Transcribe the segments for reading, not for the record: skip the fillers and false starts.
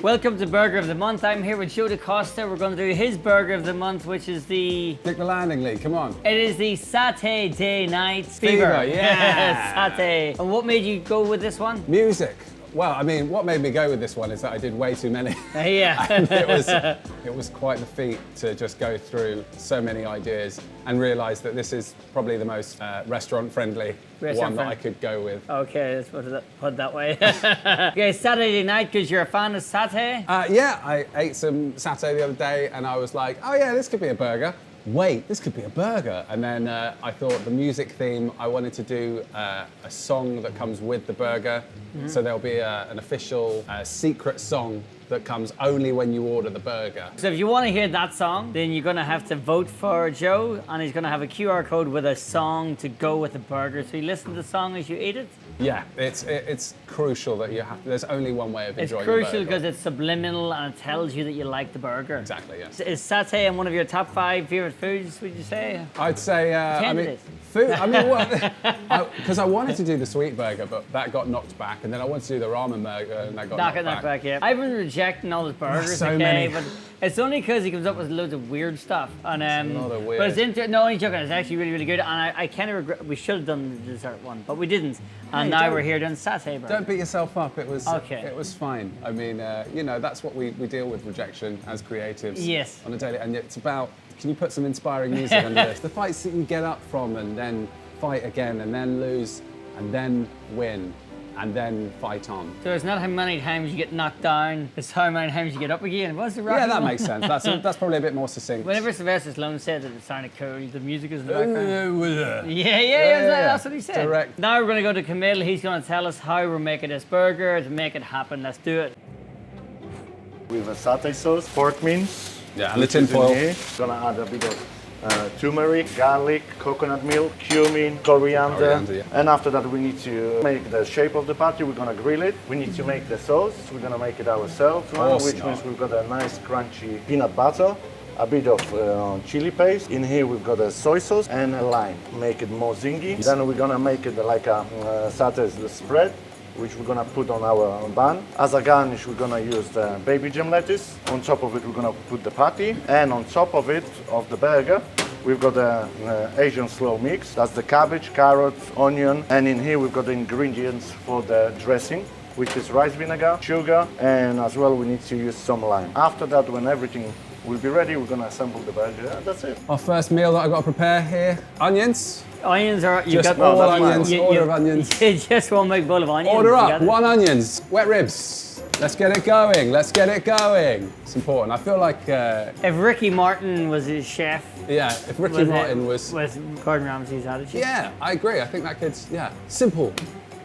Welcome to Burger of the Month. I'm here with Joe Costa. We're going to do his Burger of the Month, which is the... Stick the landing, Leigh, come on. It is the Satay-Day Night Fever. Yeah. Satay. And what made you go with this one? Music. Well, I mean, what made me go with this one is that I did way too many. Yeah. And it was quite the feat to just go through so many ideas and realise that this is probably the most restaurant-friendly one that I could go with. Okay, let's put it that way. Okay, Saturday night, because you're a fan of satay? Yeah, I ate some satay the other day and I was like, oh yeah, this could be a burger. Wait, this could be a burger. And then I thought the music theme, I wanted to do a song that comes with the burger. Mm-hmm. So there'll be an official secret song that comes only when you order the burger. So if you want to hear that song, then you're going to have to vote for Joe, and he's going to have a QR code with a song to go with the burger. So you listen to the song as you eat it? Yeah, it's crucial that you have to, there's only one way of enjoying the burger. It's crucial because it's subliminal and it tells you that you like the burger. Exactly, yeah. Is satay one of your top 5 favorite foods, would you say? I'd say, food, because I wanted to do the sweet burger, but that got knocked back, and then I wanted to do the ramen burger, and that got knocked back. Yeah. I've been rejecting all his burgers, so many. But it's only because he comes up with loads of weird stuff. And a lot of weird. But it's no, only joking. It's actually really, really good. And I kind of regret we should have done the dessert one, but we didn't. And now we're here doing satay burger. Don't beat yourself up. It was okay. It was fine. I mean, that's what we deal with rejection as creatives. Yes. On a daily, and it's about. Can you put some inspiring music under this? The fights that you get up from, and then fight again, and then lose, and then win, and then fight on. So it's not how many times you get knocked down, it's how many times you get up again. What's the Yeah, that makes sense. That's probably a bit more succinct. Whenever Sylvester Stallone said that it sounded cool, the music is in the background. Yeah, that's what he said. Direct. Now we're going to go to Camille. He's going to tell us how we're making this burger to make it happen. Let's do it. We have a satay sauce, pork mince. Yeah, and the tin foil. Gonna add a bit of turmeric, garlic, coconut milk, cumin, coriander. Yeah. And after that we need to make the shape of the patty. We're gonna grill it. We need to make the sauce. We're gonna make it ourselves, which means we've got a nice crunchy peanut butter, a bit of chili paste. In here we've got a soy sauce and a lime. Make it more zingy. Then we're gonna make it like a satay spread, which we're gonna put on our bun. As a garnish, we're gonna use the baby gem lettuce. On top of it, we're gonna put the patty. And on top of it, of the burger, we've got the Asian slow mix. That's the cabbage, carrots, onion. And in here, we've got the ingredients for the dressing, which is rice vinegar, sugar, and as well, we need to use some lime. After that, when everything will be ready, we're gonna assemble the burger, and that's it. Our first meal that I've got to prepare here, onions. Onions are, you got all onions, order of onions. You just one big bowl of onions. Order up, 1 onions, wet ribs. Let's get it going, let's get it going. It's important, I feel like... if Ricky Martin was his chef... Yeah, if Ricky Martin was... With Gordon Ramsay's attitude. Yeah, I agree, I think that kid's, simple.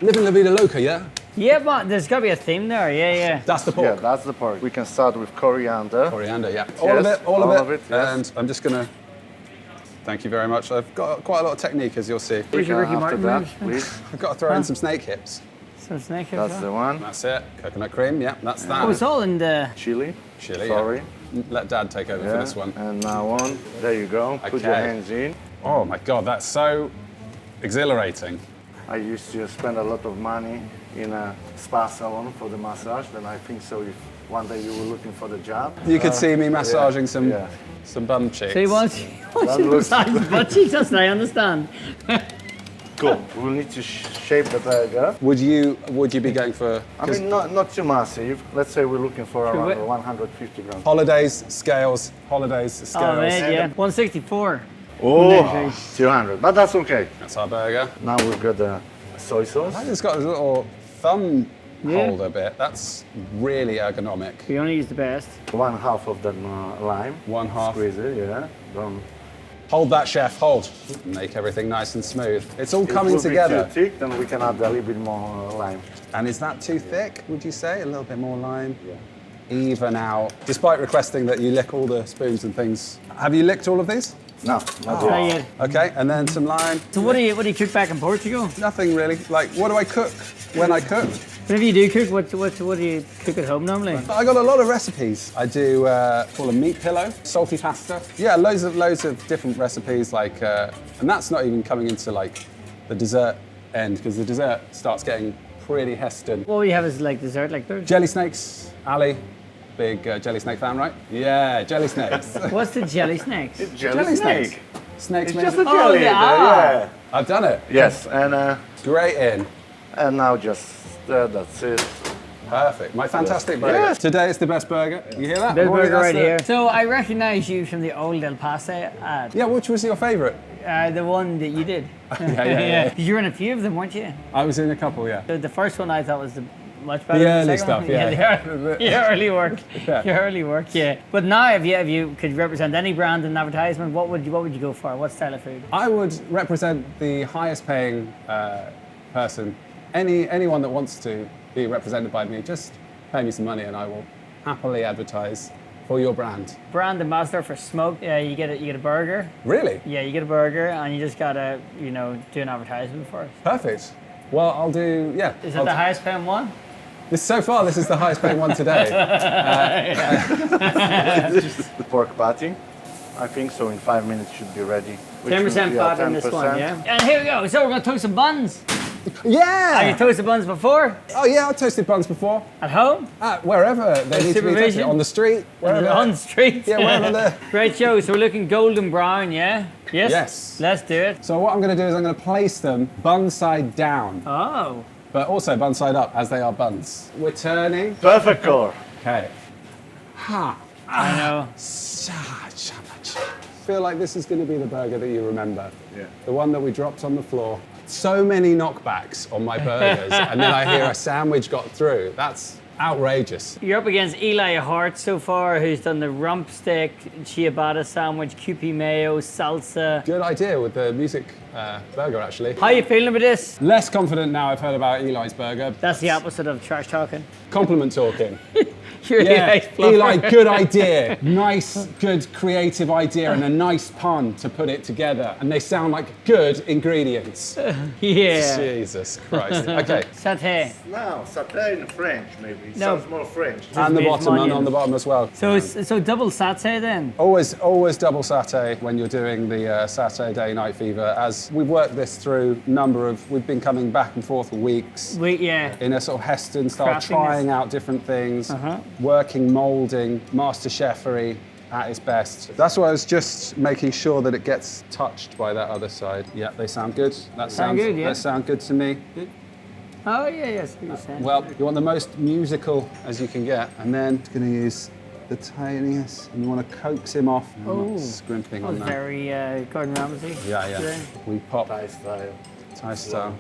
Living la vida loca, yeah? Yeah, but there's got to be a theme there, yeah. That's the pork. Yeah, that's the pork. We can start with coriander. Coriander, yeah. Yes, All of it. Yes. And I'm just gonna, thank you very much. I've got quite a lot of technique, as you'll see. Where's your Ricky Martin moves? Please. I've got to throw in some snake hips. Some snake hips. That's the one. That's it. Coconut cream, yeah, that's that. Oh, it's all in the... Chili. Sorry. Yeah. Let Dad take over for this one. And now on. There you go. Put your hands in. Oh my God, that's so exhilarating. I used to spend a lot of money in a spa salon for the massage, then I think so if one day you were looking for the job. You could see me massaging some bum cheeks. So he wants to massage the butt cheeks, that's what I understand. Cool. We'll need to shape the burger. Would you be going for... I mean, not too massive. Let's say we're looking for around 150 grams. Holidays, scales. Oh man, yeah. 164. Oh, 200, but that's okay. That's our burger. Now we've got the soy sauce. I think it's got a little thumb holder bit. That's really ergonomic. We only use the best. 1/2 of the lime. 1/2. Squeeze it, yeah. Don't. Hold that, chef, hold. Make everything nice and smooth. It's all coming together. If it's too thick, then we can add a little bit more lime. And is that too thick, would you say? A little bit more lime? Yeah. Even out. Despite requesting that you lick all the spoons and things. Have you licked all of these? No, not yet. Okay, and then some lime. So what do you cook back in Portugal? Nothing really. Like, what do I cook when I cook? Whenever you do cook, what do you cook at home normally? I got a lot of recipes. I do call a meat pillow, salty pasta. Yeah, loads of different recipes. Like, and that's not even coming into like the dessert end because the dessert starts getting pretty Heston. What we have is like dessert, like those? Jelly snakes, Ali. big jelly snake fan, right? Yeah, jelly snakes. What's the jelly snakes? Jelly snake. Snakes It's made just of- a jelly. yeah. I've done it. Yes, and Great in. now just that's it. Perfect. My fantastic burger. Yes. Today it's the best burger. You hear that? Big Boy, burger that's right it. here. So I recognize you from the old El Paso ad. Yeah, which was your favourite? The one that you did. Yeah. You were in a few of them, weren't you? I was in a couple, yeah. The first one I thought was the much better. The than early second one. stuff, yeah. Your early work. Yeah. Your early work, yeah. But now, if you could represent any brand in an advertisement, what would you go for? What style of food? I would represent the highest paying person. Anyone that wants to be represented by me, just pay me some money and I will happily advertise for your brand. Brand ambassador for Smoke. Yeah, you get a burger. Really? Yeah, you get a burger, and you just gotta do an advertisement for it. Perfect. Well, I'll do, yeah. Is it the highest paying one? So far, this is the highest paying one today. The pork patty. I think so. In 5 minutes should be ready. Which 10% will be at fat in this one, 10%. yeah. And here we go. So we're gonna toast some buns. Have you Yeah! toasted buns before? Oh yeah, I've toasted buns before. At home? Wherever they need to be toasted. Supervision? On the street, wherever. On the street? Yeah, wherever they're... Great show. So we're looking golden brown, yeah? Yes? Yes. Let's do it. So what I'm going to do is I'm going to place them bun side down, Oh. but also bun side up as they are buns. We're turning. Perfect color. Okay. Ha. I know. Feel like this is going to be the burger that you remember. Yeah. The one that we dropped on the floor. So many knockbacks on my burgers, and then I hear a sandwich got through. That's outrageous. You're up against Eli Hart so far, who's done the rump steak, ciabatta sandwich, Kewpie mayo, salsa. Good idea with the music burger, actually. How you feeling with this? Less confident now I've heard about Eli's burger. That's the opposite of trash talking. Compliment talking. You're Yeah, Eli's fluffer. Eli, good idea. Nice, good, creative idea and a nice pun to put it together. And they sound like good ingredients. Yeah. Jesus Christ. Okay. Satay. Now, satay in French, maybe. It No. sounds more French. And the made bottom, from and on onions. the bottom as well. So double satay then? Always double satay when you're doing the Satay-Day Night Fever. As we've worked this through we've been coming back and forth for weeks. Yeah. In a sort of Heston style, Craftiness. trying out different things, working, moulding, master chefery at its best. That's why I was just making sure that it gets touched by that other side. Yeah, they sound good. That sounds good, yeah. That sound good to me. Oh yeah, yes. What you're saying. Well, you want the most musical as you can get, and then it's going to use the tiniest, and you want to coax him off. I'm Oh, not scrimping that on was that. very Gordon Ramsay. Yeah. today. We pop Thai style. Thai style.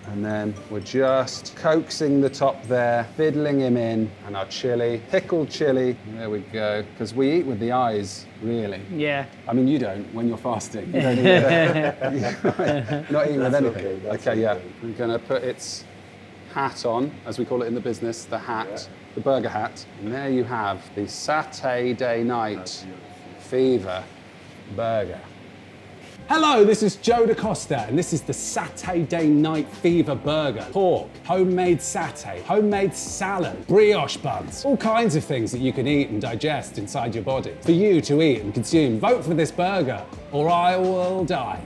And then we're just coaxing the top there, fiddling him in, and our chili, pickled chili. There we go. Because we eat with the eyes, really. Yeah. I mean, you don't when you're fasting. You don't eat not eating with anything. okay, that's Okay, yeah. okay. We're going to put its hat on, as we call it in the business, the hat, the burger hat. And there you have the Satay-Day Night Fever burger. Hello, this is Joe da Costa, and this is the Satay-Day Night Fever burger. Pork, homemade satay, homemade salad, brioche buns, all kinds of things that you can eat and digest inside your body. For you to eat and consume, vote for this burger, or I will die.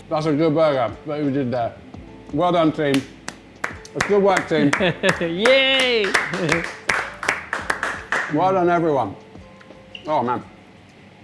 That's a good burger, what we did there. Well done, team. It's good work, team. Yay! Well done, everyone. Oh, man.